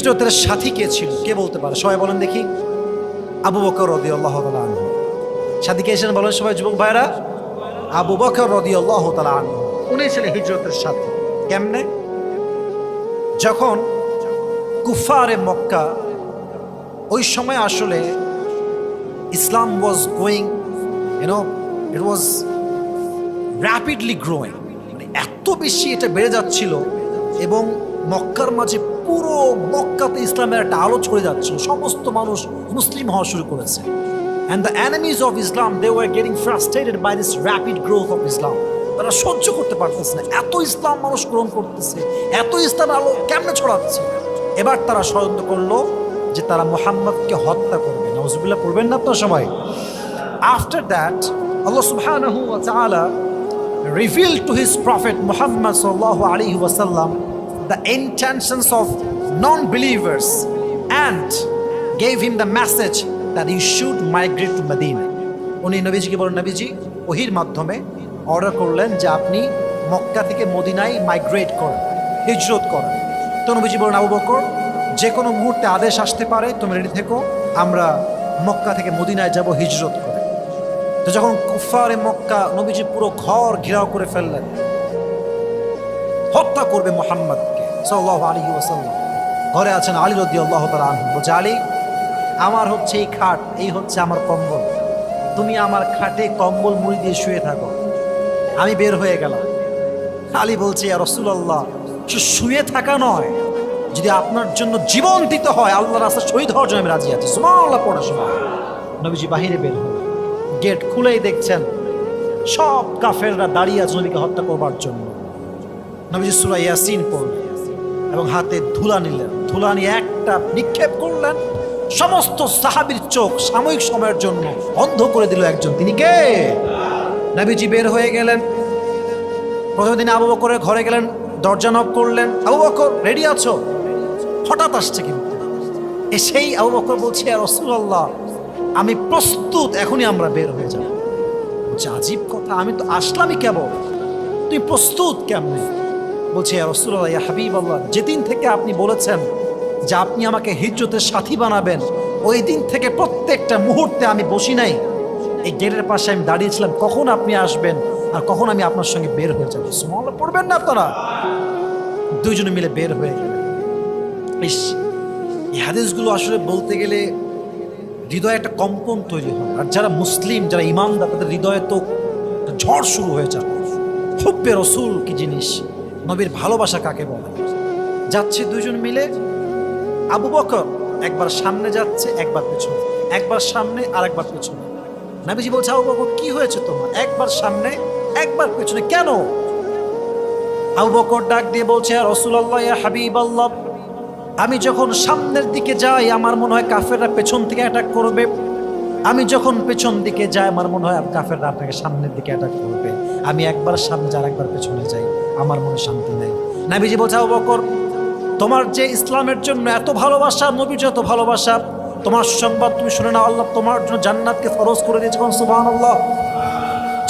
হিজরতের সাথী কে ছিল, কে বলতে পারে? সবাই বলেন দেখি। আবু বকর রাদিয়াল্লাহু তাআলা আনহু। সাথী কে ছিলেন বলেন সবাই, যুবক ভাইরা? আবু বকর রাদিয়াল্লাহু তাআলা আনহু, উনি ছিলেন হিজরতের সাথী। কেমনে? যখন কুফারে মক্কা, ওই সময় আসলে Islam was going, it was rapidly growing, মানে এত বেশি এটা বেড়ে যাচ্ছিল এবং মক্কার মাঝে পুরো মক্কাতে ইসলামের একটা আলো ছড়ে যাচ্ছিল, সমস্ত মানুষ মুসলিম হওয়া শুরু করেছে। And the enemies of Islam, they were getting frustrated by this rapid growth of Islam. তারা সহ্য করতে পারতেছে না, এত ইসলাম মানুষ গ্রহণ করতেছে, এত ইসলামের আলো কেমনে ছড়াচ্ছে। এবার তারা ষড়যন্ত্র করলো যে তারা মুহাম্মদকে হত্যা করবে। নাউজুবিল্লাহ পড়বেন না তো সবাই? After that, Allah subhanahu wa ta'ala revealed to his prophet Muhammad sallallahu alaihi wasallam the intentions of non-believers and gave him the message that he should migrate to Medina. উনি নবীজিকে বলেন, নবীজি ওহির মাধ্যমে অর্ডার করলেন যে আপনি মক্কা থেকে মদিনায় মাইগ্রেট করেন, হিজরত করেন। তো নবীজি বলেন, আবু বকর, যে কোনো মুহূর্তে আদেশ আসতে পারে, তুমি রেডি থেকো, আমরা মক্কা থেকে মদিনায় যাব হিজরত করে। তো যখন কুফারে মক্কা নবীজি পুরো ঘর ঘেরাও করে ফেললেন, হত্যা করবে মুহাম্মদকে সাল্লাল্লাহু আলাইহি ওয়াসাল্লাম। ঘরে আছেন আলী রাদিয়াল্লাহু তাআলা আনহু। বলছে, আলী, আমার হচ্ছে এই খাট, এই হচ্ছে আমার কম্বল, তুমি আমার খাটে কম্বল মুড়ি দিয়ে শুয়ে থাকো, আমি বের হয়ে গেলাম। আলী বলছে, ইয়া রাসূলুল্লাহ, শুয়ে থাকা নয়, যদি আপনার জন্য জীবন দিতে হয়, আল্লাহর রাস্তায় শহীদ হওয়ার জন্য আমি রাজি আছি। সুবহানাল্লাহ পড়া সময় নবীজি বাহিরে বের হলেন। গেট খুলেই দেখছেন সব কাফেররা দাঁড়িয়ে আছে নবীকে হত্যা করবার জন্য। নবীজি সূরা ইয়াসিন পড়লেন এবং হাতে ধুলা নিলেন, ধুলা নিয়ে একটা নিক্ষেপ করলেন, সমস্ত সাহাবীর চোখ সাময়িক সময়ের জন্য অন্ধ করে দিল একজন। তিনি কে? নবীজি বের হয়ে গেলেন। প্রথম দিন আবু বকরের ঘরে গেলেন, দরজা নক করলেন, আবু বকর রেডি আছো? হঠাৎ আসছে কিন্তু এসেই আবু বকর বলছে, ইয়া রাসূলুল্লাহ, আমি প্রস্তুত, এখনই আমরা বের হয়ে যাব। বলছে, আজীব কথা, আমি তো আসলামই কেবল, তুমি প্রস্তুত কেমনে? বলছে, ইয়া রাসূলুল্লাহ, ইয়া হাবিবাল্লাহ, যেদিন থেকে আপনি বলেছেন যে আপনি আমাকে হিজরতের সাথী বানাবেন, ওই দিন থেকে প্রত্যেকটা মুহূর্তে আমি বসি নাই, এই গেটের পাশে আমি দাঁড়িয়েছিলাম, কখন আপনি আসবেন আর কখন আমি আপনার সঙ্গে বের হয়ে যাবো। সুবহানাল্লাহ পড়বেন না আপনারা? দুইজনে মিলে বের হয়ে গেলেন। এই হাদিসগুলো আসলে বলতে গেলে হৃদয়ে একটা কম্পন তৈরি হয়, আর যারা মুসলিম, যারা ইমানদার, তাদের হৃদয়ে তো ঝড় শুরু হয়ে যায়। হুব্বে রসুল কি জিনিস, নবীর ভালোবাসা কাকে বলে। যাচ্ছে দুইজন মিলে, আবু বকর একবার সামনে যাচ্ছে, একবার পেছনে, একবার সামনে আর একবার পেছনে। নবীজি বলছে, আবু বকর কি হয়েছে তোমার? একবার সামনে একবার পেছনে, কেন? আবু বকর ডাক দিয়ে বলছে, ইয়া রাসূলুল্লাহ, ইয়া হাবিবাল্লাহ, আমি যখন সামনের দিকে যাই আমার মনে হয় কাফেররা পেছন থেকে অ্যাটাক করবে, আমি যখন পেছন দিকে যাই আমার মনে হয় কাফেররা আপনাকে সামনের দিকে অ্যাটাক করবে, আমি একবার সামনে যাই একবার পেছনে যাই, আমার মনে শান্তি নেই। নবীজি বলছে, আবু বকর, তোমার যে ইসলামের জন্য এত ভালোবাসা, নবীর এত ভালোবাসা, তোমার সংবাদ তুমি শুনে নাও, আল্লাহ তোমার জন্য জান্নাতকে ফরজ করে দিয়েছে। সুবহানাল্লাহ।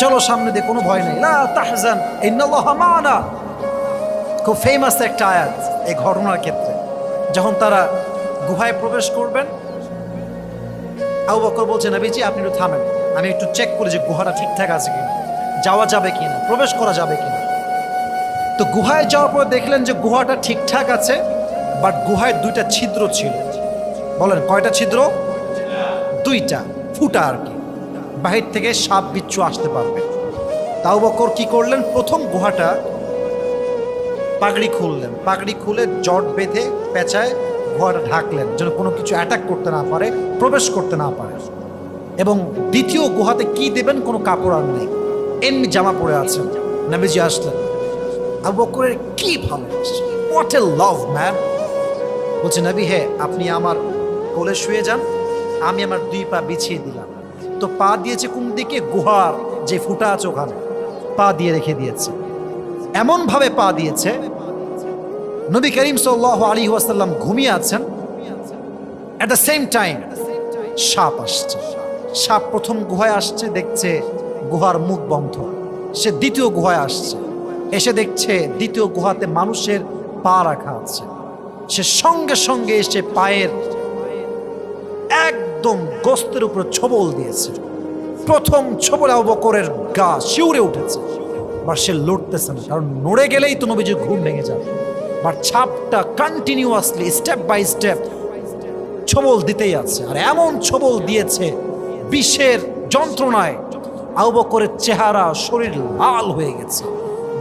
চলো সামনে দিয়ে, কোনো ভয় নেই, লা তাহজান ইন্নাল্লাহা মা'ানা। খুব ফেমাস একটা আয়াত এই ঘটনার ক্ষেত্রে। যখন তারা গুহায় প্রবেশ করবেন, আবু বকর বলছে, নবীজি আপনি একটু থামেন, আমি একটু চেক করি যে গুহাটা ঠিকঠাক আছে কিনা, যাওয়া যাবে কিনা, প্রবেশ করা যাবে কিনা। তো গুহায় যাওয়ার পর দেখলেন যে গুহাটা ঠিকঠাক আছে, বাট গুহায় দুইটা ছিদ্র ছিল। বলেন কয়টা ছিদ্র? দুইটা, ফুটা আর কি, বাহির থেকে সাপ বিচ্ছু আসতে পারবে। আবু বকর কি করলেন, প্রথম গুহাটা পাগড়ি খুললেন, পাগড়ি খুলে জট বেঁধে পেঁচায় গুহাটা ঢাকলেন, যেন কোনো কিছু অ্যাটাক করতে না পারে, প্রবেশ করতে না পারে। এবং দ্বিতীয় গুহাতে কি দেবেন, কোনো কাপড় আর নেই, এমনি জামা পরে আছেন। নবীজি আসলেন, আবু বকরের কি ভালোবাসা, হোয়াট এ লাভ ম্যান। বলছে, নবী হে, আপনি আমার কোলে শুয়ে যান, আমি আমার দুই পা বিছিয়ে দিলাম। তো পা দিয়েছে কোন দিকে? গুহার যে ফুটা আছে ওখানে পা দিয়ে রেখে দিয়েছে। এমন ভাবে পা দিয়েছে, নবী করিম সাল্লাল্লাহু আলাইহি ওয়াসাল্লাম ঘুমিয়ে আছেন, এট দ্য সেম টাইম সাপ আসছে। সাপ প্রথম গুহায় আসছে, দেখছে গুহার মুখ বন্ধ। সে দ্বিতীয় গুহায় আসছে, এসে দেখছে দ্বিতীয় গুহাতে মানুষের পা রাখা আছে। সে সঙ্গে সঙ্গে এসে পায়ের একদম গোস্তের উপর ছোবল দিয়েছে। প্রথম ছোবল আবু বকরের গা শিউরে উঠেছে, বা সে লড়তেছে না, কারণ নড়ে গেলেই তো নবীজির ঘুম ভেঙে যাবে। বাট ছাপটা কন্টিনিউয়াসলি স্টেপ বাই স্টেপ ছোবল দিতেই আছে, আর এমন ছোবল দিয়েছে বিষের যন্ত্রণায় আবু বকরের চেহারা শরীর লাল হয়ে গেছে,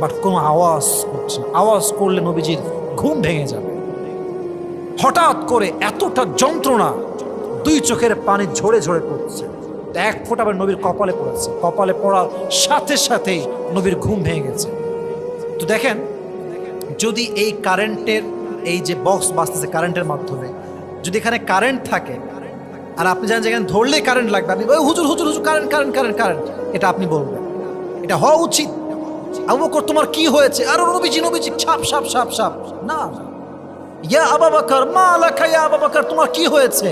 বাট কোনো আওয়াজ করছে না। আওয়াজ করলে নবীজির ঘুম ভেঙে যাবে। হঠাৎ করে এতটা যন্ত্রণা, দুই চোখের পানি ঝরে ঝরে পড়ছে, এক ফোঁটা আবার নবীর কপালে পড়েছে। কপালে পড়ার সাথে সাথেই নবীর ঘুম ভেঙে গেছে। তো দেখেন, যদি এই কারেন্টের এই যে বক্স বাজতেছে কারেন্টের মাধ্যমে, যদি এখানে কারেন্ট থাকে আর আপনি জানেন যে এখানে ধরলেই কারেন্ট লাগবে, আপনি ওই হুজুর হুজুর হুজুর কারেন্ট কারেন্ট কারেন্ট কারেন্ট, এটা আপনি বলবেন, এটা হওয়া উচিত। আবু বকর তোমার কি হয়েছে? আর নবীজি নবীজি সাপ সাপ সাপ সাপ, না না, ইয়া আবু বকর মা লাকা ইয়া আবু বকর, তোমার কি হয়েছে?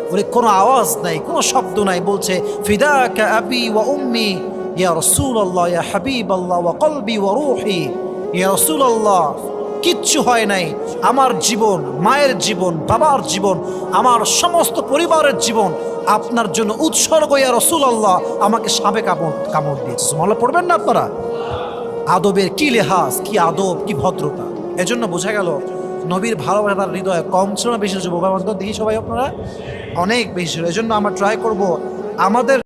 বলে কোনো আওয়াজ নাই, কোনো শব্দ নাই, বলছে ফিদাকা আবি ওয়া উম্মি ইয়া রাসূলুল্লাহ ইয়া হাবিবাল্লাহ ওয়া কলবি ওয়া রূহি ইয়া রাসূলুল্লাহ, কিচ্ছু হয় নাই, আমার জীবন, মায়ের জীবন, বাবার জীবন, আমার সমস্ত পরিবারের জীবন আপনার জন্য উৎসর্গ ইয়া রাসূলুল্লাহ, আমাকে সাপে কামড় দিয়েছে। সুবহানাল্লাহ পড়বেন না আপনারা? আদবের কি লেহাজ, কি আদব, কি ভদ্রতা। এজন্য বোঝা গেল নবীর ভালোবাসা তার হৃদয়ে কম ছিল না বেশি ছিল? দেখি সবাই আপনারা অনেক বেশি ছিল। এজন্য আমরা ট্রাই করব আমাদের